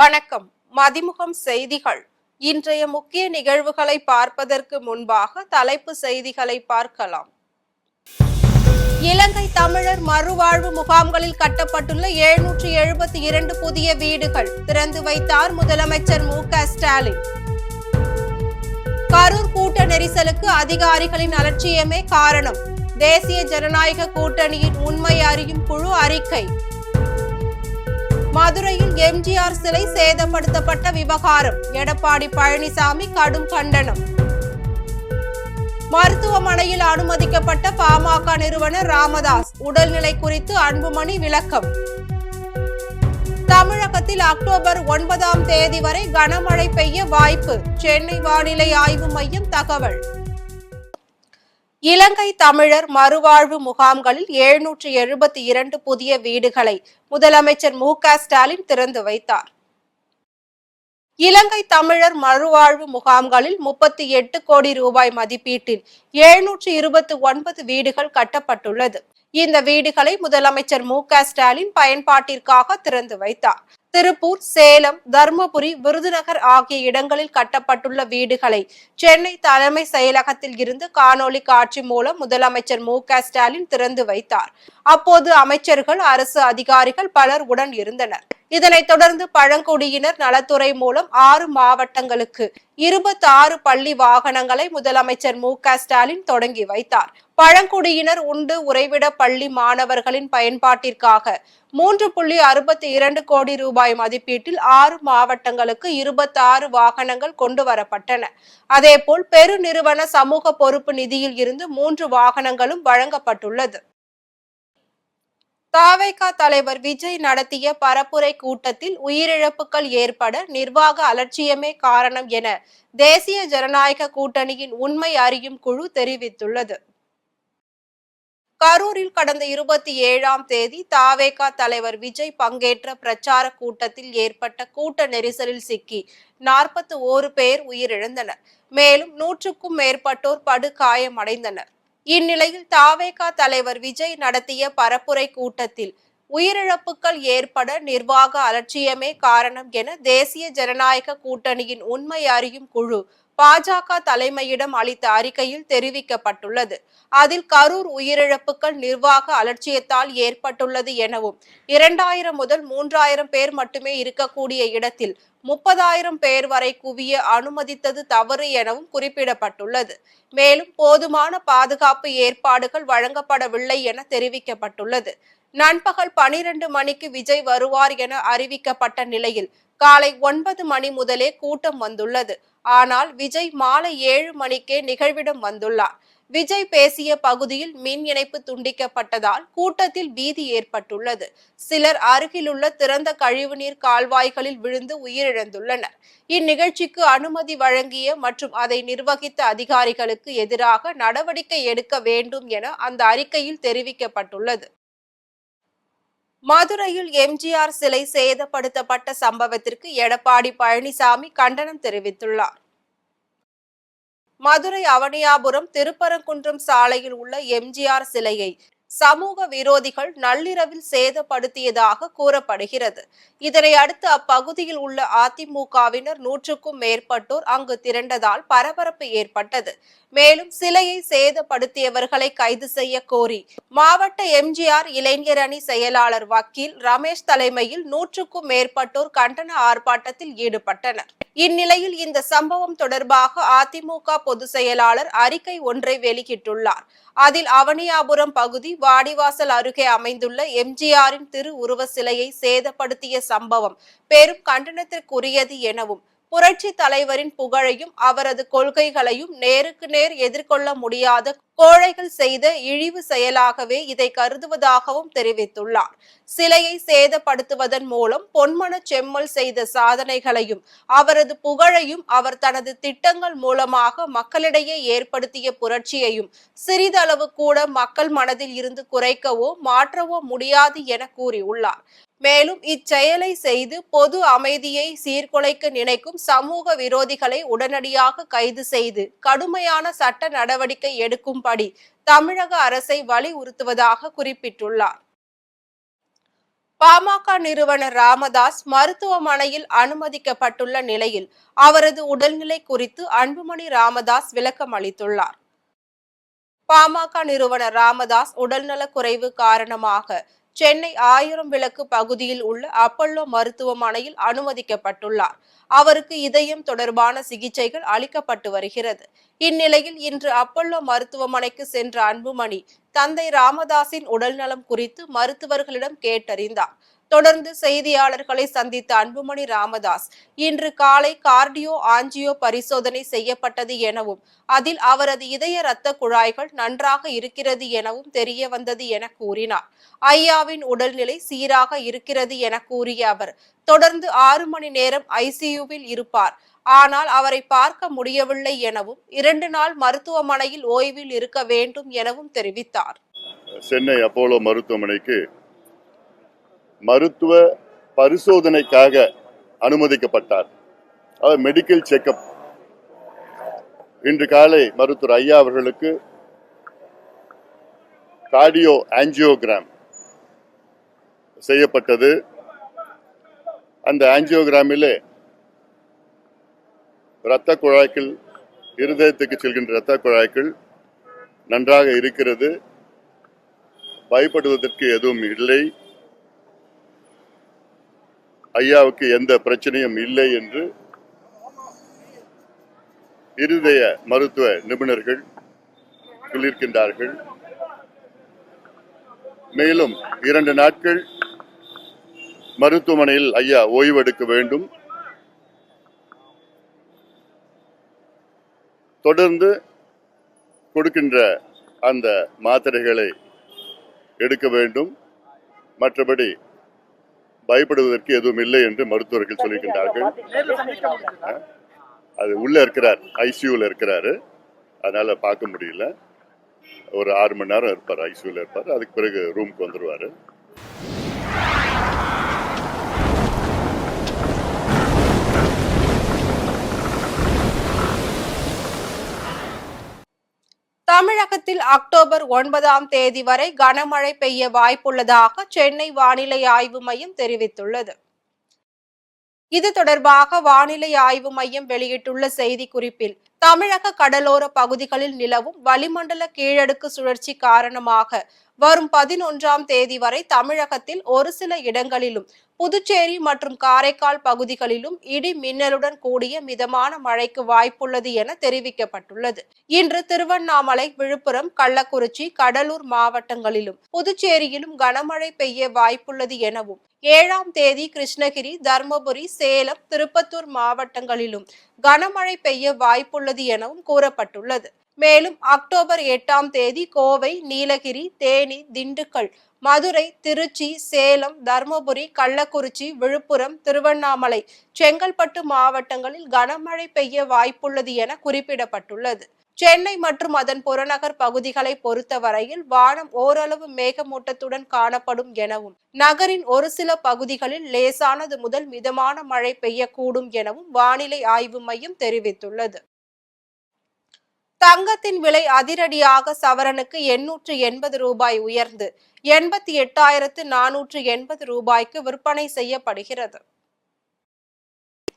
வணக்கம். மதிமுகம் செய்திகள். இன்றைய முக்கிய நிகழ்வுகளை பார்ப்பதற்கு முன்பாக தலைப்பு செய்திகளை பார்க்கலாம். இலங்கை தமிழர் மறுவாழ்வு முகாம்களில் கட்டப்பட்டுள்ள 772 புதிய வீடுகள் திறந்து வைத்தார் முதலமைச்சர் மு.க.ஸ்டாலின். கரூர் கூட்ட நெரிசலுக்கு அதிகாரிகளின் அலட்சியமே காரணம். தேசிய ஜனநாயக கூட்டணியின் உண்மை அறியும் குழு அறிக்கை. மதுரையில் எம்ஜிஆர் சிலை சேதப்படுத்தப்பட்ட விவகாரம் எடப்பாடி பழனிசாமி கடும் கண்டனம். மருத்துவமனையில் அனுமதிக்கப்பட்ட பாமக நிறுவனர் ராமதாஸ் உடல்நிலை குறித்து அன்புமணி விளக்கம். தமிழகத்தில் அக்டோபர் 9ஆம் தேதி வரை கனமழை பெய்ய வாய்ப்பு. சென்னை வானிலை ஆய்வு மையம் தகவல். இலங்கை தமிழர் மறுவாழ்வு முகாம்களில் 772 புதிய வீடுகளை முதலமைச்சர் மு.க.ஸ்டாலின் திறந்து வைத்தார். இலங்கை தமிழர் மறுவாழ்வு முகாம்களில் 38 கோடி ரூபாய் மதிப்பீட்டில் 729 வீடுகள் கட்டப்பட்டுள்ளது. இந்த வீடுகளை முதலமைச்சர் மு.க.ஸ்டாலின் பயன்பாட்டிற்காக திறந்து வைத்தார். திருப்பூர், சேலம், தர்மபுரி, விருதுநகர் ஆகிய இடங்களில் கட்டப்பட்டுள்ள வீடுகளை சென்னை தலைமை செயலகத்தில் இருந்து காணொலி காட்சி மூலம் முதலமைச்சர் மு.க.ஸ்டாலின் திறந்து வைத்தார். அப்போது அமைச்சர்கள், அரசு அதிகாரிகள் பலர் உடன் இருந்தனர். இதனைத் தொடர்ந்து பழங்குடியினர் நலத்துறை மூலம் 6 மாவட்டங்களுக்கு 26 பள்ளி வாகனங்களை முதலமைச்சர் மு.க.ஸ்டாலின் தொடங்கி வைத்தார். பழங்குடியினர் உண்டு உறைவிட பள்ளி மாணவர்களின் பயன்பாட்டிற்காக 3.62 கோடி ரூபாய் மதிப்பீட்டில் 6 மாவட்டங்களுக்கு 26 வாகனங்கள் கொண்டு வரப்பட்டன. அதேபோல் பெருநிறுவன சமூக பொறுப்பு நிதியில் இருந்து 3 வாகனங்களும் வழங்கப்பட்டுள்ளது. தவேக தலைவர் விஜய் நடத்திய பரப்புரை கூட்டத்தில் உயிரிழப்புகள் ஏற்பட நிர்வாக அலட்சியமே காரணம் என தேசிய ஜனநாயக கூட்டணியின் உண்மை அறியும் குழு தெரிவித்துள்ளது. கரூரில் கடந்த 27ஆம் தேதி தவேக தலைவர் விஜய் பங்கேற்ற பிரச்சார கூட்டத்தில் ஏற்பட்ட கூட்ட நெரிசலில் சிக்கி 41 பேர் உயிரிழந்தனர். மேலும் 100க்கும் மேற்பட்டோர் படுகாயமடைந்தனர். இந்நிலையில் தவேக தலைவர் விஜய் நடத்திய பரப்புரை கூட்டத்தில் உயிரிழப்புகள் ஏற்பட நிர்வாக அலட்சியமே காரணம் என தேசிய ஜனநாயக கூட்டணியின் உண்மை அறியும் குழு பாஜக தலைமையிடம் அளித்த அறிக்கையில் தெரிவிக்கப்பட்டுள்ளது. அதில் கரூர் உயிரிழப்புகள் நிர்வாக அலட்சியத்தால் ஏற்பட்டுள்ளது எனவும் 2000 முதல் 3000 பேர் மட்டுமே இருக்கக்கூடிய இடத்தில் 30,000 பேர் வரை குவிய அனுமதித்தது தவறு எனவும் குறிப்பிடப்பட்டுள்ளது. மேலும் போதுமான பாதுகாப்பு ஏற்பாடுகள் வழங்கப்படவில்லை என தெரிவிக்கப்பட்டுள்ளது. நண்பகல் 12 மணிக்கு விஜய் வருவார் என அறிவிக்கப்பட்ட நிலையில் காலை 9 மணி முதலே கூட்டம் வந்துள்ளது. ஆனால் விஜய் மாலை 7 மணிக்கே நிகழ்விடம் வந்துள்ளார். விஜய் பேசிய பகுதியில் மின் இணைப்பு துண்டிக்கப்பட்டதால் கூட்டத்தில் பீதி ஏற்பட்டுள்ளது. சிலர் அருகிலுள்ள திறந்த கழிவுநீர் கால்வாய்களில் விழுந்து உயிரிழந்துள்ளனர். இந்நிகழ்ச்சிக்கு அனுமதி வழங்கிய மற்றும் அதை நிர்வகித்த அதிகாரிகளுக்கு எதிராக நடவடிக்கை எடுக்க வேண்டும் என அந்த அறிக்கையில் தெரிவிக்கப்பட்டுள்ளது. மதுரையில் எம்ஜிஆர் சிலை சேதப்படுத்தப்பட்ட சம்பவத்திற்கு எடப்பாடி பழனிசாமி கண்டனம் தெரிவித்துள்ளார். மதுரை அவனியாபுரம் திருப்பரங்குன்றம் சாலையில் உள்ள எம்ஜிஆர் சிலையை சமூக விரோதிகள் நள்ளிரவில் சேதப்படுத்தியதாக கூறப்படுகிறது. இதனை அடுத்து அப்பகுதியில் உள்ள அதிமுகவினர் 100க்கும் மேற்பட்டோர் அங்கு திரண்டதால் பரபரப்பு ஏற்பட்டது. மேலும் சிலையை சேதப்படுத்தியவர்களை கைது செய்ய கோரி மாவட்ட எம்ஜிஆர் இளைஞர் அணி செயலாளர் வக்கீல் ரமேஷ் தலைமையில் 100க்கும் மேற்பட்டோர் கண்டன ஆர்ப்பாட்டத்தில் ஈடுபட்டனர். இந்நிலையில் இந்த சம்பவம் தொடர்பாக அதிமுக பொதுச் செயலாளர் அறிக்கை ஒன்றை வெளியிட்டுள்ளார். அதில் அவனியாபுரம் பகுதி வாடிவாசல் அருகே அமைந்துள்ள எம்ஜிஆரின் திரு உருவ சிலையை சேதப்படுத்திய சம்பவம் பெரும் கண்டனத்திற்குரியது எனவும் புரட்சி தலைவரின் புகழையும் அவரது கொள்கைகளையும் நேருக்கு நேர் எதிர்கொள்ள முடியாத கோழைகள் செய்த இழிவு செயலாகவே இதை கருதுவதாகவும் தெரிவித்துள்ளார். சிலையை சேதப்படுத்துவதன் மூலம் பொன்மன செம்மல் செய்த சாதனைகளையும் அவரது புகழையும் அவர் தனது திட்டங்கள் மூலமாக மக்களிடையே ஏற்படுத்திய புரட்சியையும் சிறிதளவு கூட மக்கள் மனதில் இருந்து குறைக்கவோ மாற்றவோ முடியாது என கூறியுள்ளார். மேலும் இச்செயலை செய்து பொது அமைதியை சீர்குலைக்க நினைக்கும் சமூக விரோதிகளை உடனடியாக கைது செய்து கடுமையான சட்ட நடவடிக்கை எடுக்கும்படி தமிழக அரசை வலியுறுத்துவதாக குறிப்பிட்டுள்ளார். பாமக நிறுவனர் ராமதாஸ் மருத்துவமனையில் அனுமதிக்கப்பட்டுள்ள நிலையில் அவரது உடல்நிலை குறித்து அன்புமணி ராமதாஸ் விளக்கம் அளித்துள்ளார். பாமக நிறுவனர் ராமதாஸ் உடல்நலக் குறைவு காரணமாக சென்னை 1000 விளக்கு பகுதியில் உள்ள அப்பல்லோ மருத்துவமனையில் அனுமதிக்கப்பட்டுள்ளார். அவருக்கு இதயம் தொடர்பான சிகிச்சைகள் அளிக்கப்பட்டு வருகிறது. இந்நிலையில் இன்று அப்பல்லோ மருத்துவமனைக்கு சென்ற அன்புமணி தந்தை ராமதாஸின் உடல்நலம் குறித்து மருத்துவர்களிடம் கேட்டறிந்தார். தொடர்ந்து செய்தியாளர்களை சந்தித்த அன்புமணி ராமதாஸ் இன்று காலை கார்டியோ ஆஞ்சியோ பரிசோதனை செய்யப்பட்டது எனவும் அதில் அவரது இதய இரத்த குழாய்கள் நன்றாக இருக்கிறது எனவும் தெரிய வந்தது என கூறினார். ஐயாவின் உடல்நிலை சீராக இருக்கிறது என கூறிய அவர் தொடர்ந்து 6 மணி நேரம் ஐசியூவில் இருப்பார். ஆனால் அவரை பார்க்க முடியவில்லை எனவும் 2 நாள் மருத்துவமனையில் ஓய்வில் இருக்க வேண்டும் எனவும் தெரிவித்தார். சென்னை அப்போலோ மருத்துவமனைக்கு மருத்துவ பரிசோதனைக்காக அனுமதிக்கப்பட்டார். அவர் மெடிக்கல் செக்அப். இன்று காலை மருத்துவர் ஐயா அவர்களுக்கு கார்டியோ ஆஞ்சியோகிராம் செய்யப்பட்டது. அந்த ஆஞ்சியோகிராமிலே இரத்த குழாய்கள், இருதயத்துக்கு செல்கின்ற இரத்த குழாய்கள் நன்றாக இருக்கிறது, பயப்படுவதற்கு எதுவும் இல்லை, ஐயாவுக்கு எந்த பிரச்சனையும் இல்லை என்று இருதய மருத்துவ நிபுணர்கள் சொல்லியிருக்கின்றார்கள். மேலும் 2 நாட்கள் மருத்துவமனையில் ஐயா ஓய்வெடுக்க வேண்டும். தொடர்ந்து கொடுக்கின்ற அந்த மாத்திரைகளை எடுக்க வேண்டும். மற்றபடி பயப்படுவதற்கு எதுவும் இல்லை என்று மருத்துவர்கள் சொல்லியிருக்கின்றார்கள். அது உள்ள இருக்கிறார், ஐசியூல இருக்கிறாரு, அதனால பார்க்க முடியல. ஒரு 6 மணி நேரம் இருப்பார், ஐசியூல இருப்பார். அதுக்கு பிறகு ரூமுக்கு வந்துருவாரு. தமிழகத்தில் அக்டோபர் 9ஆம் தேதி வரை கனமழை பெய்ய வாய்ப்புள்ளதாக சென்னை வானிலை ஆய்வு மையம் தெரிவித்துள்ளது. இது தொடர்பாக வானிலை ஆய்வு மையம் வெளியிட்டுள்ள செய்திக்குறிப்பில் தமிழக கடலோர பகுதிகளில் நிலவும் வளிமண்டல கீழடுக்கு சுழற்சி காரணமாக வரும் 11ஆம் தேதி வரை தமிழகத்தில் ஒரு சில இடங்களிலும் புதுச்சேரி மற்றும் காரைக்கால் பகுதிகளிலும் இடி மின்னலுடன் கூடிய மிதமான மழைக்கு வாய்ப்புள்ளது என தெரிவிக்கப்பட்டுள்ளது. இன்று திருவண்ணாமலை, விழுப்புரம், கள்ளக்குறிச்சி, கடலூர் மாவட்டங்களிலும் புதுச்சேரியிலும் கனமழை பெய்ய வாய்ப்புள்ளது எனவும் 7ஆம் தேதி கிருஷ்ணகிரி, தர்மபுரி, சேலம், திருப்பத்தூர் மாவட்டங்களிலும் கனமழை பெய்ய வாய்ப்புள்ளது எனவும் கூறப்பட்டுள்ளது. மேலும் அக்டோபர் 8ஆம் தேதி கோவை, நீலகிரி, தேனி, திண்டுக்கல், மதுரை, திருச்சி, சேலம், தர்மபுரி, கள்ளக்குறிச்சி, விழுப்புரம், திருவண்ணாமலை, செங்கல்பட்டு மாவட்டங்களில் கனமழை பெய்ய வாய்ப்புள்ளது என குறிப்பிடப்பட்டுள்ளது. சென்னை மற்றும் அதன் புறநகர் பகுதிகளை பொறுத்தவரையில் வானம் ஓரளவு மேகமூட்டத்துடன் காணப்படும் எனவும் நகரின் ஒரு சில பகுதிகளில் லேசானது முதல் மிதமான மழை பெய்யக்கூடும் எனவும் வானிலை ஆய்வு மையம் தெரிவித்துள்ளது. தங்கத்தின் விலை அதிரடியாக சவரனுக்கு 880 ரூபாய் உயர்ந்து 88,480 ரூபாய்க்கு விற்பனை செய்யப்படுகிறது.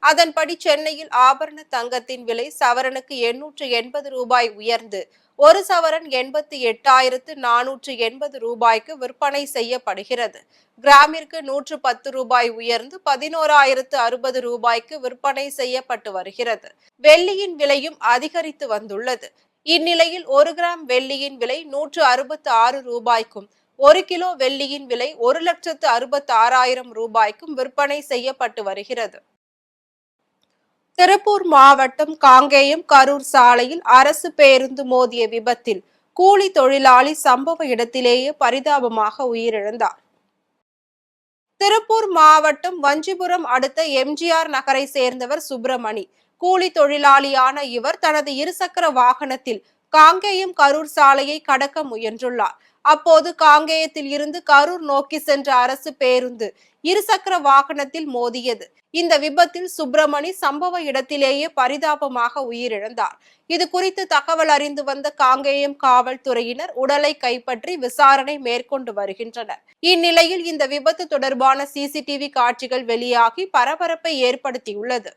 அதன்படி சென்னையில் ஆபரண தங்கத்தின் விலை சவரனுக்கு 880 ரூபாய் உயர்ந்து ஒரு சவரன் 88,480 ரூபாய்க்கு விற்பனை செய்யப்படுகிறது. கிராமிற்கு 110 ரூபாய் உயர்ந்து 11,060 ரூபாய்க்கு விற்பனை செய்யப்பட்டு வருகிறது. வெள்ளியின் விலையும் அதிகரித்து வந்துள்ளது. இந்நிலையில் 1 கிராம் வெள்ளியின் விலை 166 ரூபாய்க்கும் 1 கிலோ வெள்ளியின் விலை 1,66,000 ரூபாய்க்கும் விற்பனை செய்யப்பட்டு வருகிறது. திருப்பூர் மாவட்டம் காங்கேயம் கரூர் சாலையில் அரசு பேருந்து மோதிய விபத்தில் கூலி தொழிலாளி சம்பவ இடத்திலேயே பரிதாபமாக உயிரிழந்தார். திருப்பூர் மாவட்டம் வஞ்சிபுரம் அடுத்த எம்ஜிஆர் நகரை சேர்ந்தவர் சுப்பிரமணி. கூலி தொழிலாளியான இவர் தனது இருசக்கர வாகனத்தில் காங்கேயம் கரூர் சாலையை கடக்க முயன்றுள்ளார். அப்போது காங்கேயத்தில் இருந்து கரூர் நோக்கி சென்ற அரசு பேருந்து இருசக்கர வாகனத்தில் மோதியது. இந்த விபத்தில் சுப்பிரமணி சம்பவ இடத்திலேயே பரிதாபமாக உயிரிழந்தார். இது குறித்து தகவல் அறிந்து வந்த காங்கேயம் காவல்துறையினர் உடலை கைப்பற்றி விசாரணை மேற்கொண்டு வருகின்றனர். இந்நிலையில் இந்த விபத்து தொடர்பான சிசிடிவி காட்சிகள் வெளியாகி பரபரப்பை ஏற்படுத்தியுள்ளது.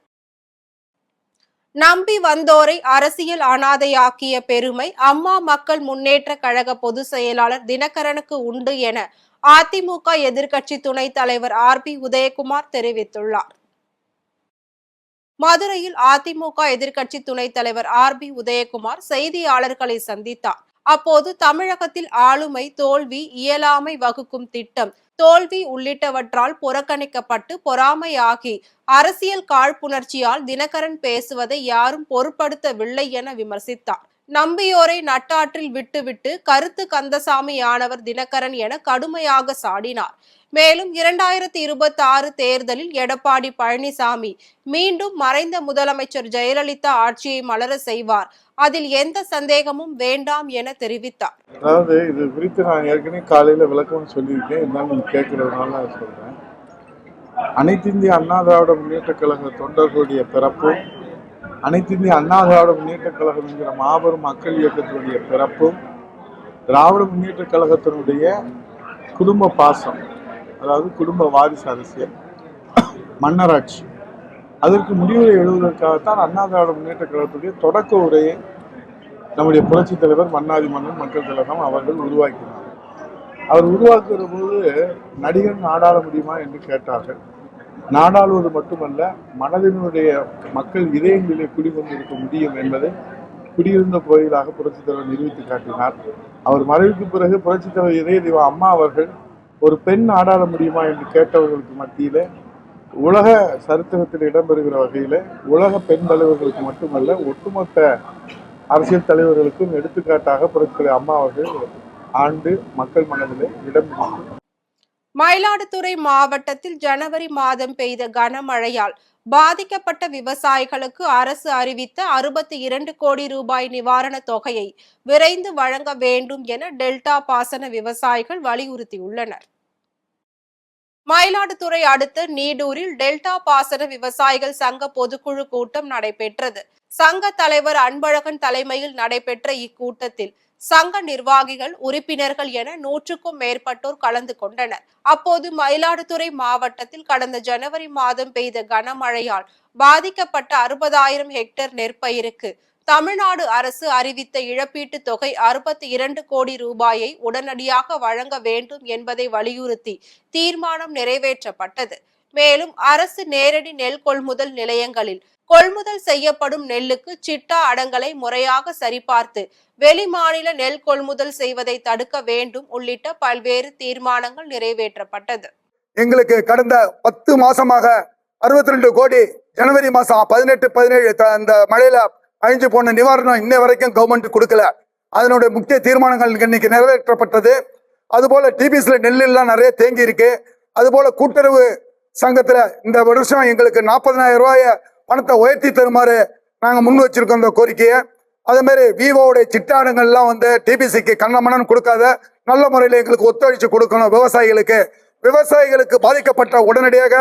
நம்பி வந்தோரை அரசியல் அனாதையாக்கிய பெருமை அம்மா மக்கள் முன்னேற்ற கழக பொதுச் செயலாளர் தினகரனுக்கு உண்டு என அதிமுக எதிர்க்கட்சி துணைத் தலைவர் ஆர்.பி. உதயகுமார் தெரிவித்துள்ளார். மதுரையில் அதிமுக எதிர்க்கட்சி துணைத் தலைவர் ஆர்.பி. உதயகுமார் செய்தியாளர்களை சந்தித்தார். அப்போது தமிழகத்தில் ஆளுமை தோல்வி, இயலாமை வகுக்கும் திட்டம் தோல்வி உள்ளிட்டவற்றால் புறக்கணிக்கப்பட்டு பொறாமையாகி அரசியல் காழ்ப்புணர்ச்சியால் தினகரன் பேசுவதை யாரும் பொருட்படுத்தவில்லை என விமர்சித்தார். நம்பியோரை நட்டாற்றில் விட்டுவிட்டு கருத்து கந்தசாமி ஆனவர் தினகரன் என கடுமையாக சாடினார். மேலும் 2026 தேர்தலில் எடப்பாடி பழனிசாமி மீண்டும் மறைந்த முதலமைச்சர் ஜெயலலிதா ஆட்சியை மலர செய்வார், அதில் எந்த சந்தேகமும் வேண்டாம் என தெரிவித்தார். அதாவது இது குறித்து நான் ஏற்கனவே காலையில விளக்கம் சொல்லியிருக்கேன். இருந்தாலும் கேட்கறதுனால நான் சொல்றேன். அனைத்து இந்திய அண்ணா திராவிட முன்னேற்ற கழக தொண்டர்களுடைய பிறப்பும், அனைத்து இந்திய அண்ணா திராவிட முன்னேற்ற கழகம் என்கிற மாபெரும் மக்கள் இயக்கத்தினுடைய பிறப்பும், திராவிட முன்னேற்ற கழகத்தினுடைய குடும்ப பாசம், அதாவது குடும்ப வாரிசு அரசியல், மன்னராட்சி, அதற்கு முடிவுரை எழுதுவதற்காகத்தான் அண்ணா திராவிட முன்னேற்ற கழகத்துடைய தொடக்க உரையை நம்முடைய புரட்சித் தலைவர் மன்னாதி மன்னன் மக்கள் திலகம் அவர்கள் உருவாக்கினார். அவர் உருவாக்குகிற போது நடிகன் நாடாள முடியுமா என்று கேட்டார்கள். நாடாளுவது மட்டுமல்ல, மனதினுடைய மக்கள் இதயங்களிலே குடிகொண்டிருக்க முடியும் என்பதை குடியிருந்த கோயிலாக புரட்சித் தலைவர் நிரூபித்து காட்டினார். அவர் மறைவுக்கு பிறகு புரட்சித் தலைவர் இதய தெய்வம் அம்மா அவர்கள் ஒரு பெண் நாடாள முடியுமா என்று கேட்டவர்களுக்கு மத்தியில உலக சரித்திரத்தில் இடம்பெறுகிற வகையில உலக பெண் தலைவர்களுக்கு மட்டுமல்ல, ஒட்டுமொத்த அரசியல் தலைவர்களுக்கும் எடுத்துக்காட்டாக புரட்சித் அம்மா அவர்கள் ஆண்டு மக்கள் மனதிலே இடம் பிடித்து. மயிலாடுதுறை மாவட்டத்தில் ஜனவரி மாதம் பெய்த கனமழையால் பாதிக்கப்பட்ட விவசாயிகளுக்கு அரசு அறிவித்த 62 கோடி ரூபாய் நிவாரணத் தொகையை விரைந்து வழங்க வேண்டும் என டெல்டா பாசன விவசாயிகள் வலியுறுத்தியுள்ளனர். மயிலாடுதுறை அடுத்த நீடூரில் டெல்டா பாசன விவசாயிகள் சங்க பொதுக்குழு கூட்டம் நடைபெற்றது. சங்க தலைவர் அன்பழகன் தலைமையில் நடைபெற்ற இக்கூட்டத்தில் சங்க நிர்வாகிகள், உறுப்பினர்கள் என 100க்கும் மேற்பட்டோர் கலந்து கொண்டனர். அப்போது மயிலாடுதுறை மாவட்டத்தில் கடந்த ஜனவரி மாதம் பெய்த கனமழையால் பாதிக்கப்பட்ட 60,000 ஹெக்டேர் நெற்பயிருக்கு தமிழ்நாடு அரசு அறிவித்த இழப்பீட்டு தொகை 62 கோடி ரூபாயை உடனடியாக வழங்க வேண்டும் என்பதை வலியுறுத்தி தீர்மானம் நிறைவேற்றப்பட்டது. மேலும் அரசு நேரடி நெல் கொள்முதல் நிலையங்களில் கொள்முதல் செய்யப்படும் நெல்லுக்கு சிட்டா அடங்கலை முறையாக சரிபார்த்து வெளிமாநில நெல் கொள்முதல் செய்வதை தடுக்க வேண்டும் உள்ளிட்ட பல்வேறு தீர்மானங்கள் நிறைவேற்றப்பட்டது. எங்களுக்கு கடந்த 10 மாசமாக 62 கோடி ஜனவரி மாசம் 18, 17 அந்த மழையில அழிஞ்சு போன நிவாரணம் இன்னை வரைக்கும் கவர்மெண்ட் கொடுக்கல. அதனுடைய முக்கிய தீர்மானங்கள் இன்னைக்கு நிறைவேற்றப்பட்டது. அதுபோல டிபிஎஸ்ல நெல் எல்லாம் நிறைய தேங்கி இருக்கு. அதுபோல கூட்டுறவு சங்கத்துல இந்த வருஷம் எங்களுக்கு 40,000 ரூபாய பணத்தை உயர்த்தி தருமாறு நாங்கள் முன் வச்சிருக்கோம் இந்த கோரிக்கையை. அதே மாதிரி விவோடைய சிட்டாடங்கள்லாம் டிபிசிக்கு கண்ணமனன் கொடுக்காத நல்ல முறையில் எங்களுக்கு ஒத்துழைச்சு கொடுக்கணும். விவசாயிகளுக்கு பாதிக்கப்பட்ட உடனடியாக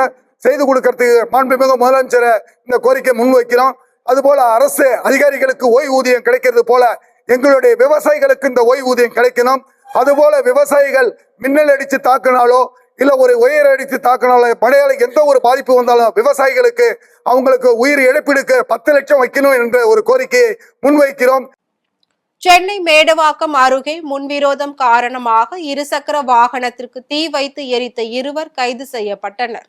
செய்து கொடுக்கறதுக்கு மாண்புமிகு முதலமைச்சரை இந்த கோரிக்கை முன்வைக்கிறோம். அதுபோல அரசு அதிகாரிகளுக்கு ஓய்வூதியம் கிடைக்கிறது போல எங்களுடைய விவசாயிகளுக்கு இந்த ஓய்வூதியம் கிடைக்கணும். அதுபோல விவசாயிகள் மின்னல் அடித்து தாக்கினாலோ இல்ல ஒரு உயிர் அடித்து தாக்கினாலோ மழையால எந்த ஒரு பாதிப்பு வந்தாலும் விவசாயிகளுக்கு அவங்களுக்கு உயிர் இழப்பீடுக்கு 10 லட்சம் வைக்கணும் என்ற ஒரு கோரிக்கையை முன்வைக்கிறோம். சென்னை மேடவாக்கம் அருகே முன்விரோதம் காரணமாக இருசக்கர வாகனத்திற்கு தீ வைத்து எரித்த 2 கைது செய்யப்பட்டனர்.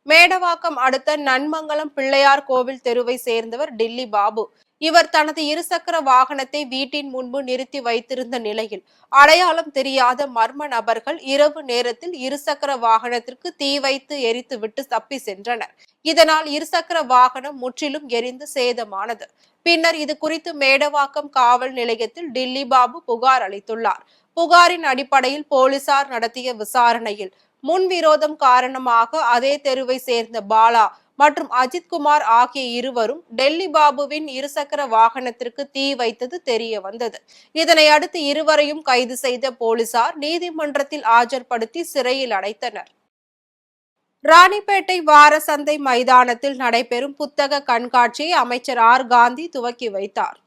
மேடவாக்கம் அடுத்த நன்மங்கலம் பிள்ளையார் கோவில் தெருவை சேர்ந்தவர் டில்லி பாபு. இவர் தனது இருசக்கர வாகனத்தை வீட்டின் முன்பு நிறுத்தி வைத்திருந்த நிலையில் அடையாளம் தெரியாத மர்ம நபர்கள் இரவு நேரத்தில் இருசக்கர வாகனத்திற்கு தீ வைத்து எரித்து விட்டு தப்பி சென்றனர். இதனால் இருசக்கர வாகனம் முற்றிலும் எரிந்து சேதமானது. பின்னர் இது குறித்து மேடவாக்கம் காவல் நிலையத்தில் டில்லி பாபு புகார் அளித்துள்ளார். புகாரின் அடிப்படையில் போலீசார் நடத்திய விசாரணையில் முன்விரோதம் காரணமாக அதே தெருவை சேர்ந்த பாலா மற்றும் அஜித்குமார் ஆகிய இருவரும் டெல்லி பாபுவின் இருசக்கர வாகனத்திற்கு தீ வைத்தது தெரிய வந்தது. இதனை அடுத்து இருவரையும் கைது செய்த போலீசார் நீதிமன்றத்தில் ஆஜர்படுத்தி சிறையில் அடைத்தனர். ராணிப்பேட்டை வாரசந்தை மைதானத்தில் நடைபெறும் புத்தக கண்காட்சியை அமைச்சர் ஆர் காந்தி துவக்கி வைத்தார்.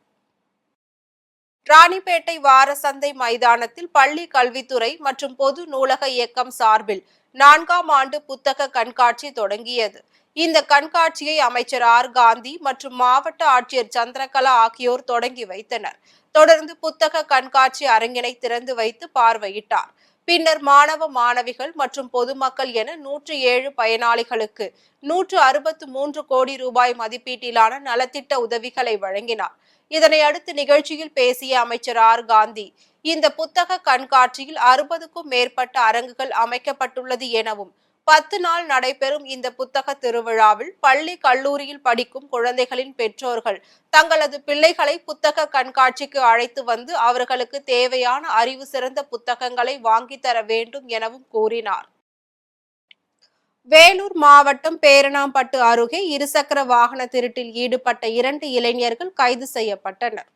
ராணிப்பேட்டை வாரசந்தை மைதானத்தில் பள்ளி கல்வித்துறை மற்றும் பொது நூலக இயக்கம் சார்பில் 4ஆம் ஆண்டு புத்தக கண்காட்சி தொடங்கியது. இந்த கண்காட்சியை அமைச்சர் ஆர் காந்தி மற்றும் மாவட்ட ஆட்சியர் சந்திரகலா ஆகியோர் தொடங்கி வைத்தனர். தொடர்ந்து புத்தக கண்காட்சி அரங்கினை திறந்து வைத்து பார்வையிட்டார். பின்னர் மாணவ மாணவிகள் மற்றும் பொதுமக்கள் என 107 பயனாளிகளுக்கு 163 கோடி ரூபாய் மதிப்பீட்டிலான நலத்திட்ட உதவிகளை வழங்கினார். இதனை அடுத்து நிகழ்ச்சியில் பேசிய அமைச்சர் ஆர் காந்தி, இந்த புத்தக கண்காட்சியில் 60க்கும் மேற்பட்ட அரங்குகள் அமைக்கப்பட்டுள்ளது எனவும் 10 நாள் நடைபெறும் இந்த புத்தக திருவிழாவில் பள்ளி கல்லூரியில் படிக்கும் குழந்தைகளின் பெற்றோர்கள் தங்களது பிள்ளைகளை புத்தக கண்காட்சிக்கு அழைத்து வந்து அவர்களுக்கு தேவையான அறிவு சிறந்த புத்தகங்களை வாங்கித் தர வேண்டும் எனவும் கூறினார். வேலூர் மாவட்டம் பேரணாம்பட்டு அருகே இருசக்கர வாகன திருட்டில் ஈடுபட்ட 2 இளைஞர்கள் கைது செய்யப்பட்டனர்.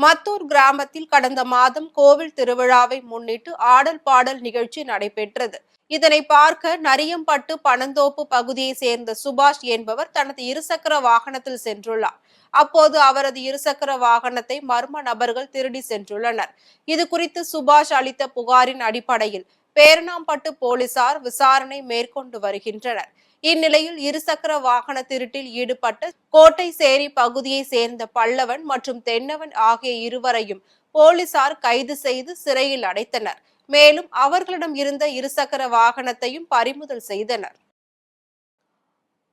மத்தூர் கிராமத்தில் கடந்த மாதம் கோவில் திருவிழாவை முன்னிட்டு ஆடல் பாடல் நிகழ்ச்சி நடைபெற்றது. இதனை பார்க்க நரியம்பட்டு பனந்தோப்பு பகுதியை சேர்ந்த சுபாஷ் என்பவர் தனது இருசக்கர வாகனத்தில் சென்றுள்ளார். அப்போது அவரது இருசக்கர வாகனத்தை மர்ம நபர்கள் திருடி சென்றுள்ளனர். இது குறித்து சுபாஷ் அளித்த புகாரின் அடிப்படையில் பேரணாம்பட்டு போலீசார் விசாரணை மேற்கொண்டு வருகின்றனர். இந்நிலையில் இருசக்கர வாகன திருட்டில் ஈடுபட்ட கோட்டை சேரி பகுதியை சேர்ந்த பல்லவன் மற்றும் தென்னவன் ஆகிய இருவரையும் போலீசார் கைது செய்து சிறையில் அடைத்தனர். மேலும் அவர்களிடம் இருந்த இருசக்கர வாகனத்தையும் பறிமுதல் செய்தனர்.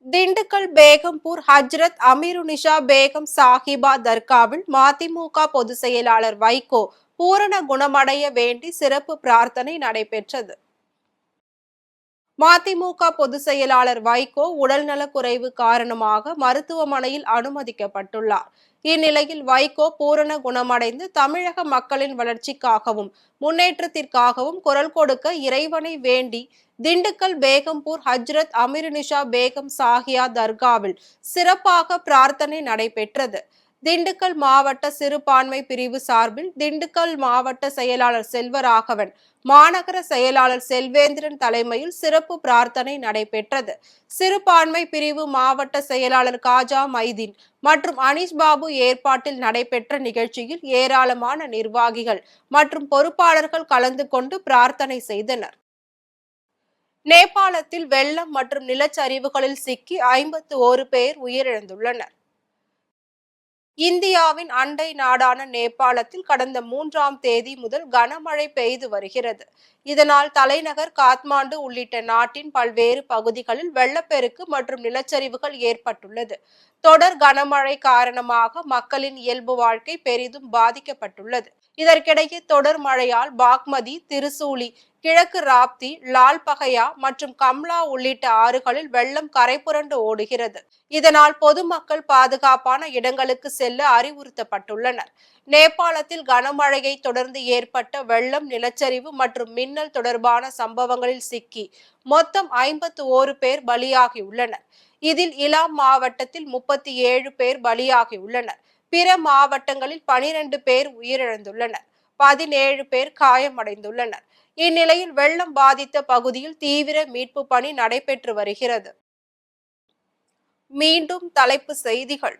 திண்டுக்கல் பேகம்பூர் ஹஜ்ரத் அமீருனிஷா பேகம் சாஹிபா தர்காவில் மதிமுக பொதுச் செயலாளர் வைகோ பூரண குணமடைய வேண்டி சிறப்பு பிரார்த்தனை நடைபெற்றது. மதிமுக பொதுச் செயலாளர் வைகோ உடல்நலக்குறைவு காரணமாக மருத்துவமனையில் அனுமதிக்கப்பட்டுள்ளார். இந்நிலையில் வைகோ பூரண குணமடைந்து தமிழக மக்களின் வளர்ச்சிக்காகவும் முன்னேற்றத்திற்காகவும் குரல் கொடுக்க இறைவனை வேண்டி திண்டுக்கல் பேகம்பூர் ஹஜ்ரத் அமீருனிஷா பேகம் சாஹியா தர்காவில் சிறப்பாக பிரார்த்தனை நடைபெற்றது. திண்டுக்கல் மாவட்ட சிறுபான்மை பிரிவு சார்பில் திண்டுக்கல் மாவட்ட செயலாளர் செல்வராகவன், மாநகர செயலாளர் செல்வேந்திரன் தலைமையில் சிறப்பு பிரார்த்தனை நடைபெற்றது. சிறுபான்மை பிரிவு மாவட்ட செயலாளர் காஜா மைதீன் மற்றும் அனீஷ் பாபு ஏற்பாட்டில் நடைபெற்ற நிகழ்ச்சியில் ஏராளமான நிர்வாகிகள் மற்றும் பொறுப்பாளர்கள் கலந்து கொண்டு பிரார்த்தனை செய்தனர். நேபாளத்தில் வெள்ளம் மற்றும் நிலச்சரிவுகளில் சிக்கி 51 பேர் உயிரிழந்துள்ளனர். இந்தியாவின் அண்டை நாடான நேபாளத்தில் கடந்த 3ஆம் தேதி முதல் கனமழை பெய்து வருகிறது. இதனால் தலைநகர் காத்மாண்டு உள்ளிட்ட நாட்டின் பல்வேறு பகுதிகளில் வெள்ளப்பெருக்கு மற்றும் நிலச்சரிவுகள் ஏற்பட்டுள்ளது. தொடர் கனமழை காரணமாக மக்களின் இயல்பு வாழ்க்கை பெரிதும் பாதிக்கப்பட்டுள்ளது. இதற்கிடையே தொடர் மழையால் பாக்மதி, திருசூலி, கிழக்கு ராப்தி, லால்பகையா மற்றும் கம்லா உள்ளிட்ட ஆறுகளில் வெள்ளம் கரைபுரண்டு ஓடுகிறது. இதனால் பொதுமக்கள் பாதுகாப்பான இடங்களுக்கு செல்ல அறிவுறுத்தப்பட்டுள்ளனர். நேபாளத்தில் கனமழையை தொடர்ந்து ஏற்பட்ட வெள்ளம், நிலச்சரிவு மற்றும் மின்னல் தொடர்பான சம்பவங்களில் சிக்கி மொத்தம் 51 பேர் பலியாகியுள்ளனர். இதில் இலாம் மாவட்டத்தில் 37 பேர் பலியாகியுள்ளனர். பிற மாவட்டங்களில் 12 பேர் உயிரிழந்துள்ளனர். 17 பேர் காயமடைந்துள்ளனர். இந்நிலையில் வெள்ளம் பாதித்த பகுதியில் தீவிர மீட்பு பணி நடைபெற்று வருகிறது. மீண்டும் தலைப்புச் செய்திகள்.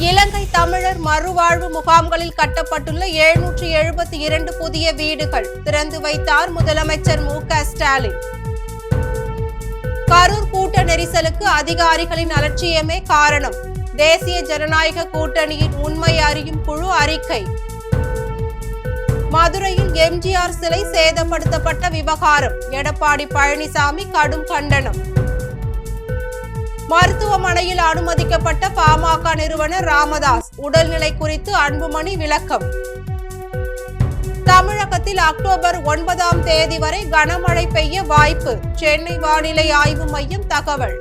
இலங்கை தமிழர் மறுவாழ்வு முகாம்களில் கட்டப்பட்டுள்ள 772 புதிய வீடுகள் திறந்து வைத்தார் முதலமைச்சர் மு.க. ஸ்டாலின். கரூர் கூட்ட நெரிசலுக்கு அதிகாரிகளின் அலட்சியமே காரணம். தேசிய ஜனநாயக கூட்டணியின் உண்மை அறியும் குழு அறிக்கை. மதுரையில் எம்ஜிஆர் சிலை சேதப்படுத்தப்பட்ட விவகாரம் எடப்பாடி பழனிசாமி கடும் கண்டனம். மருத்துவமனையில் அனுமதிக்கப்பட்ட பாமக நிறுவனர் ராமதாஸ் உடல்நிலை குறித்து அன்புமணி விளக்கம். தமிழகத்தில் அக்டோபர் 9ஆம் தேதி வரை கனமழை பெய்ய வாய்ப்பு. சென்னை வானிலை ஆய்வு மையம் தகவல்.